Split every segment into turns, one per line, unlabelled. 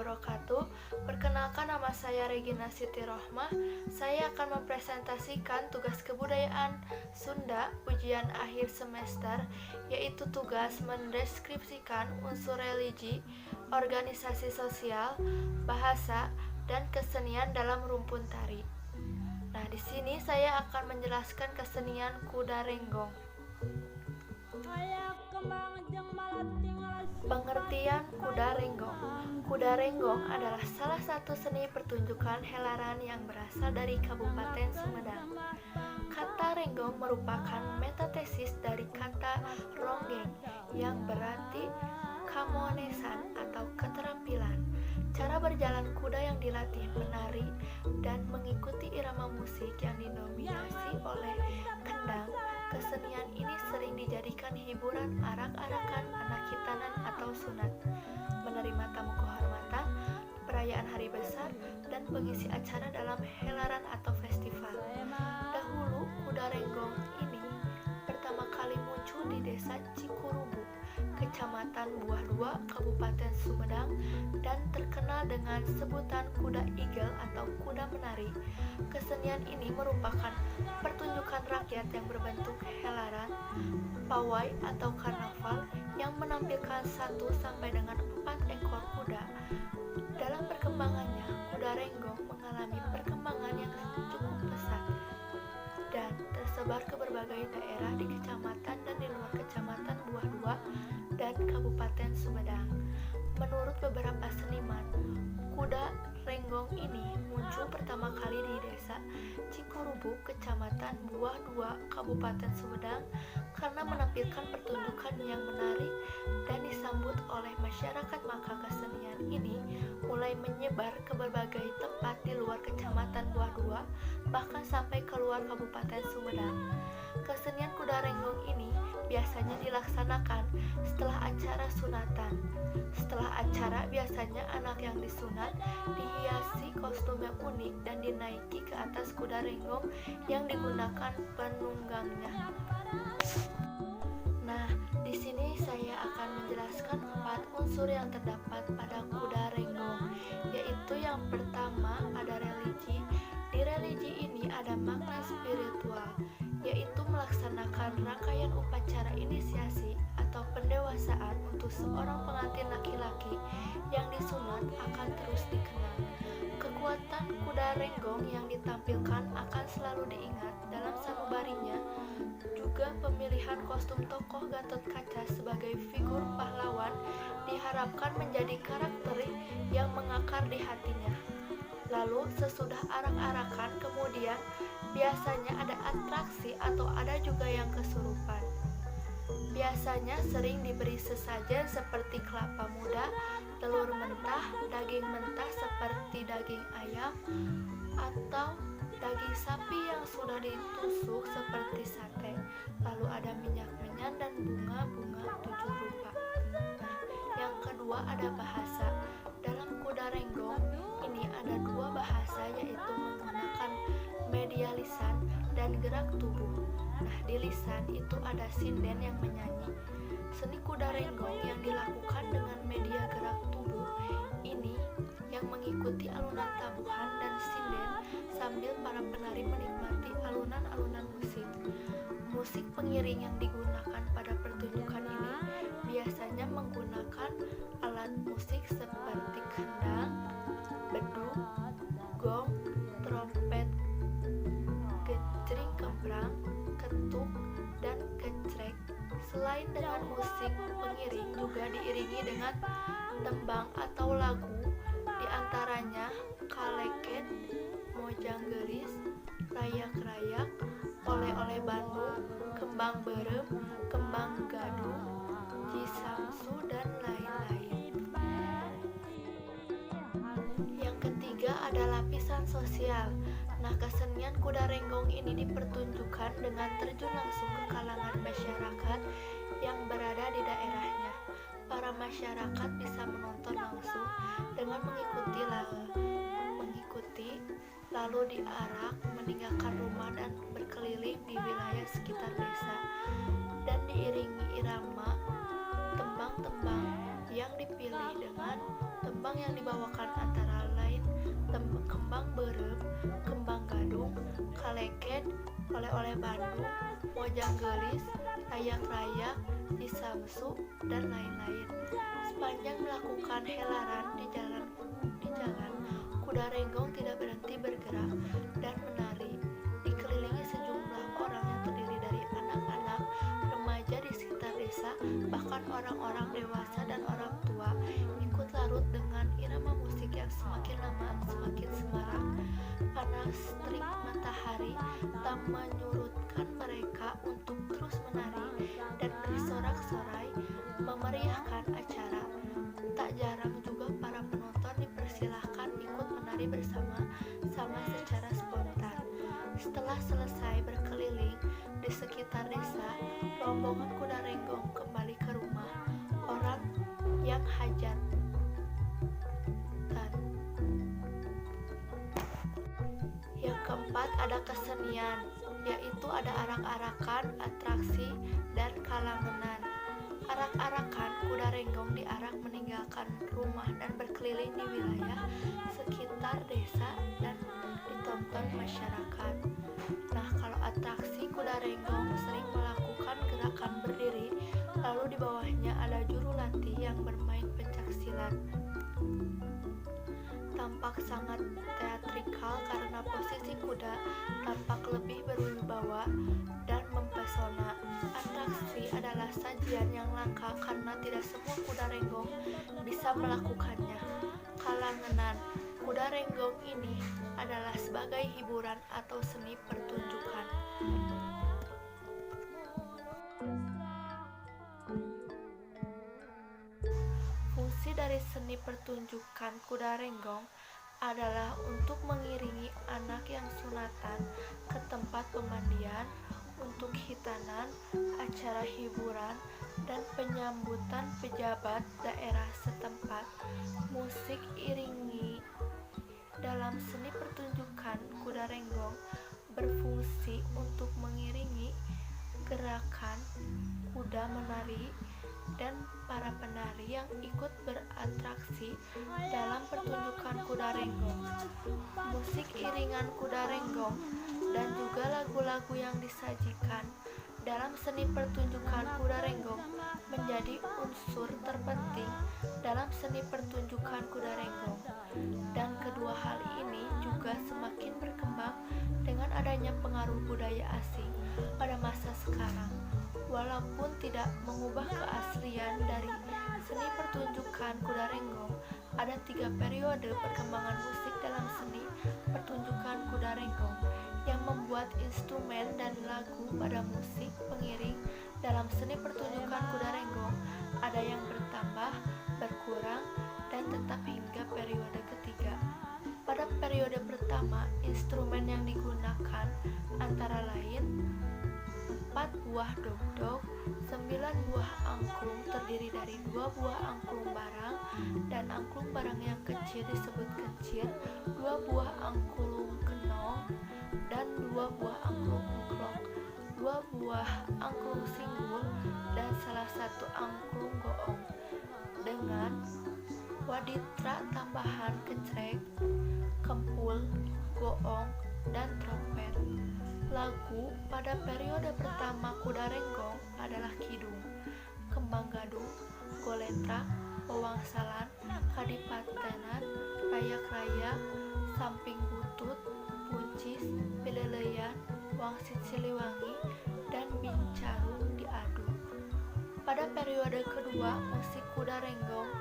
wabarakatuh. Perkenalkan, nama saya Regina Siti Rohmah. Saya akan mempresentasikan tugas kebudayaan Sunda ujian akhir semester, yaitu tugas mendeskripsikan unsur religi, organisasi sosial, bahasa, dan kesenian dalam rumpun tari. Nah, di sini saya akan menjelaskan kesenian kuda renggong. Pengertian kuda renggong. Kuda renggong adalah salah satu seni pertunjukan helaran yang berasal dari Kabupaten Sumedang. Kata renggong merupakan metatesis dari kata ronggeng yang berarti kamonesan atau keterampilan. Cara berjalan kuda yang dilatih menari dan mengikuti irama musik yang didominasi oleh kendang. Kesenian ini sering dijadikan hiburan arak-arakan anak hitanan atau sunat, menerima tamu kehormatan, perayaan hari besar, dan pengisi acara dalam helaran atau festival. Dahulu, kuda renggong ini pertama kali muncul di desa Cikurubu, Kecamatan Buah Dua, Kabupaten Sumedang, dan terkenal dengan sebutan kuda igel atau kuda menari. Kesenian ini merupakan pertunjukan rakyat yang berbentuk helaran, pawai atau karnaval yang menampilkan 1 sampai dengan 4 ekor kuda. Dalam perkembangannya, kuda renggong mengalami perkembangan yang cukup pesat dan tersebar ke berbagai daerah di kecamatan dan di luar kecamatan Buah Dua dan Kabupaten Sumedang. Menurut beberapa seniman, kuda renggong ini muncul pertama kali di desa Cikurubu, Kecamatan Buah Dua, Kabupaten Sumedang, karena menampilkan pertunjukan yang menarik dan disambut oleh masyarakat. Maka kesenian ini mulai menyebar ke berbagai tempat di luar Kecamatan Buah Dua, bahkan sampai keluar Kabupaten Sumedang. Kesenian kuda renggong ini biasanya dilaksanakan setelah acara sunatan. Setelah acara, biasanya anak yang disunat dihiasi kostum yang unik dan dinaiki ke atas kuda renggong yang digunakan penunggangnya. Nah, di sini saya akan menjelaskan 4 unsur yang terdapat pada kuda renggong, yaitu yang pertama ada religi. Di religi ini ada makna spiritual, yaitu melaksanakan rangkaian upacara inisiasi atau pendewasaan untuk seorang pengantin laki-laki yang disunat akan terus dikenang. Kekuatan kuda renggong yang ditampilkan akan selalu diingat dalam sanubarinya. Juga pemilihan kostum tokoh Gatot Kaca sebagai figur pahlawan diharapkan menjadi karakter yang mengakar di hatinya. Lalu sesudah arak-arakan, kemudian biasanya ada atraksi atau ada juga yang kesurupan. Biasanya sering diberi sesajen seperti kelapa muda, telur mentah, daging mentah seperti daging ayam, atau daging sapi yang sudah ditusuk seperti sate. Lalu ada minyak menyan dan bunga-bunga 7 rupa. Nah, yang kedua ada bahasa. Dalam kuda renggong ini ada 2 bahasa, yaitu menggunakan media lisan dan gerak tubuh. Nah, di lisan itu ada sinden yang menyanyi. Seni kuda renggong yang dilakukan dengan media gerak tubuh ini yang mengikuti alunan tabuhan dan sinden sambil para penari menikmati alunan-alunan musik. Musik pengiring yang digunakan pada pertunjukan ini biasanya menggunakan alat musik seperti kendang, beduk, gong, trompet, gecring kembrang, ketuk, dan gecrek. Selain dengan musik pengiring, juga diiringi dengan tembang atau lagu, diantaranya kaleket, mojang gelis, rayak-rayak, oleh-oleh Bandung, kembang berem, kembang gadung, cisamsu, dan lain-lain. Yang ketiga ada lapisan sosial. Nah, kesenian kuda renggong ini dipertunjukkan dengan terjun langsung ke kalangan masyarakat yang berada di daerahnya. Para masyarakat bisa menonton langsung dengan mengikuti lalu diarak meninggalkan rumah dan berkeliling di wilayah sekitar desa, dan diiringi irama tembang-tembang yang dipilih dengan tembang Kembang yang dibawakan antara lain kembang berem, kembang gadung, kaleket, oleh-oleh Bandung, mojang gelis, rayak-rayak, cisamsu, dan lain-lain. Sepanjang melakukan helaran di jalan, kuda renggong tidak berhenti bergerak dan menari, dikelilingi sejumlah orang yang terdiri dari anak-anak, remaja di sekitar desa, bahkan orang-orang dewasa dan orang tua ikut larut dengan irama musik yang semakin lama semakin semarak. Panas terik matahari tak menyurutkan mereka untuk terus menari dan bersorak-sorai memeriahkan acara. Tak jarang juga para penonton dipersilahkan ikut menari bersama-sama secara spontan. Setelah selesai berkeliling di sekitar desa, rombongan kuda renggong kembali ke rumah orang yang hajatan. Yang keempat ada kesenian, yaitu ada arak-arakan, atraksi, dan kalangenan. Arak-arakan kuda renggong diarak meninggalkan rumah dan berkeliling di wilayah sekitar desa dan ditonton masyarakat. Nah, kalau atraksi, kuda renggong sering melakukan gerakan berdiri, lalu di bawahnya ada juru latih yang bermain pencak silat. Tampak sangat teatrikal karena posisi kuda tampak lebih berwibawa dan mempesona. Atraksi adalah sajian yang langka karena tidak semua kuda renggong bisa melakukannya. Kalangenan, kuda renggong ini adalah sebagai hiburan atau seni pertunjukan. Fungsi dari seni pertunjukan kuda renggong adalah untuk mengiringi anak yang sunatan ke tempat pemandian, untuk hitanan, acara hiburan, dan penyambutan pejabat daerah setempat. Musik iringi dalam seni pertunjukan kuda renggong berfungsi untuk mengiringi gerakan kuda menari dan para penari yang ikut beratraksi dalam pertunjukan kuda renggong. Musik iringan kuda renggong dan juga lagu-lagu yang disajikan dalam seni pertunjukan kuda renggong menjadi unsur terpenting dalam seni pertunjukan kuda renggong. Dan kedua hal ini juga semakin berkembang dengan adanya pengaruh budaya asing pada masa sekarang. Walaupun tidak mengubah keaslian dari seni pertunjukan kuda renggong, ada 3 periode perkembangan musik dalam seni pertunjukan kuda renggong yang membuat instrumen dan lagu pada musik pengiring dalam seni pertunjukan kuda renggong ada yang bertambah, berkurang, dan tetap hingga periode ketiga. Pada periode pertama, instrumen yang digunakan antara lain 4 buah dogdog, 9 buah angklung terdiri dari 2 buah angklung barang, dan angklung barang yang kecil disebut kencir, 2 buah angklung kenong, dan 2 buah angklung ngklok, 2 buah angklung singgul, dan salah satu angklung goong, dengan waditra tambahan kecrek, kempul, goong, dan trompet. Lagu pada periode pertama kuda renggong adalah kidung, kembang gadung, goletrak, wawangsalan, kadipatenan, rayak-rayak, samping butut, puncis, peleleyan, wangsit siliwangi, dan bincarung diadu. Pada periode kedua musik kuda renggong,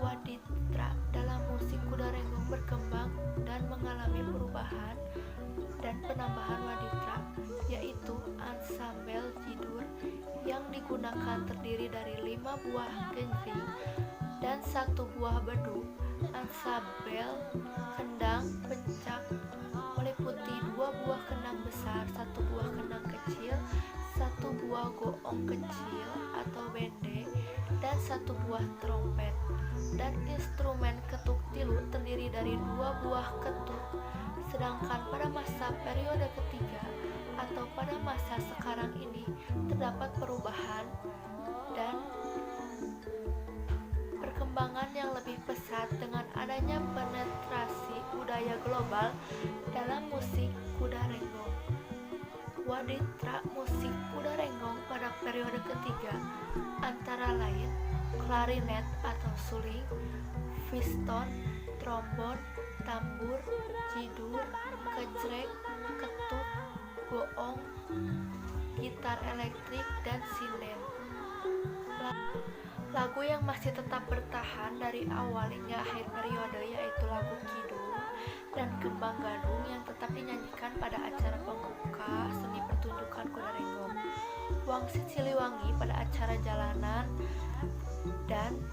waditra dalam musik kuda renggong berkembang dan mengalami perubahan dan penambahan waditra, yaitu ansambel jidur yang digunakan terdiri dari 5 buah genjing dan 1 buah beduk, ansambel kendang pencak meliputi 2 buah kendang besar, 1 buah kendang kecil, 1 buah goong kecil atau bende, dan 1 buah trompet. Dan instrumen ketuk tilu terdiri dari 2 buah ketuk. Sedangkan pada masa periode ketiga atau pada masa sekarang ini terdapat perubahan dan perkembangan perkembangan yang lebih pesat dengan adanya penetrasi budaya global dalam musik kuda renggong. Waditra musik kuda renggong pada periode ketiga antara lain klarinet atau suling, piston, trombon, tambur, jidur, kejreng, ketut, goong, gitar elektrik, dan sinden. Lagu yang masih tetap bertahan dari awal hingga akhir periode yaitu lagu kidung dan gembang gadung yang tetap dinyanyikan pada acara pembuka seni pertunjukan kuda renggong, Wangsit Siliwangi pada acara jalanan, dan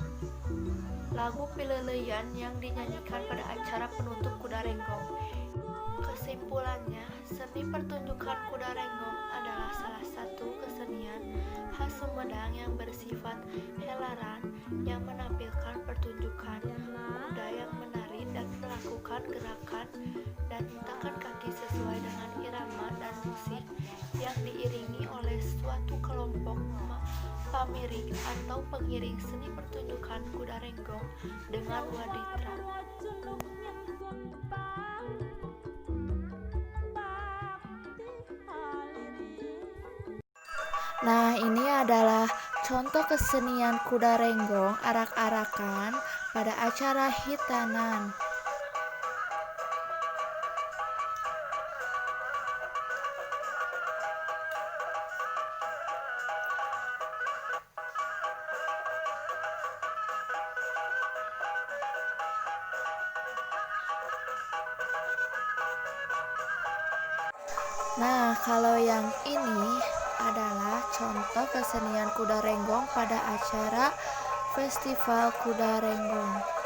lagu Pileleyan yang dinyanyikan pada acara penutup kuda renggong. Kesimpulannya, seni pertunjukan kuda renggong adalah salah satu kesenian khas Sumedang yang bersifat helaran yang menampilkan pertunjukan kuda yang menari dan melakukan gerakan dan hentakan kaki sesuai dengan irama dan musik yang diiringi oleh suatu kelompok pamiring atau pengiring seni pertunjukan kuda renggong dengan waditra. Nah, ini adalah contoh kesenian kuda renggong arak-arakan pada acara hitanan. Nah, kalau yang ini adalah contoh kesenian kuda renggong pada acara Festival Kuda Renggong.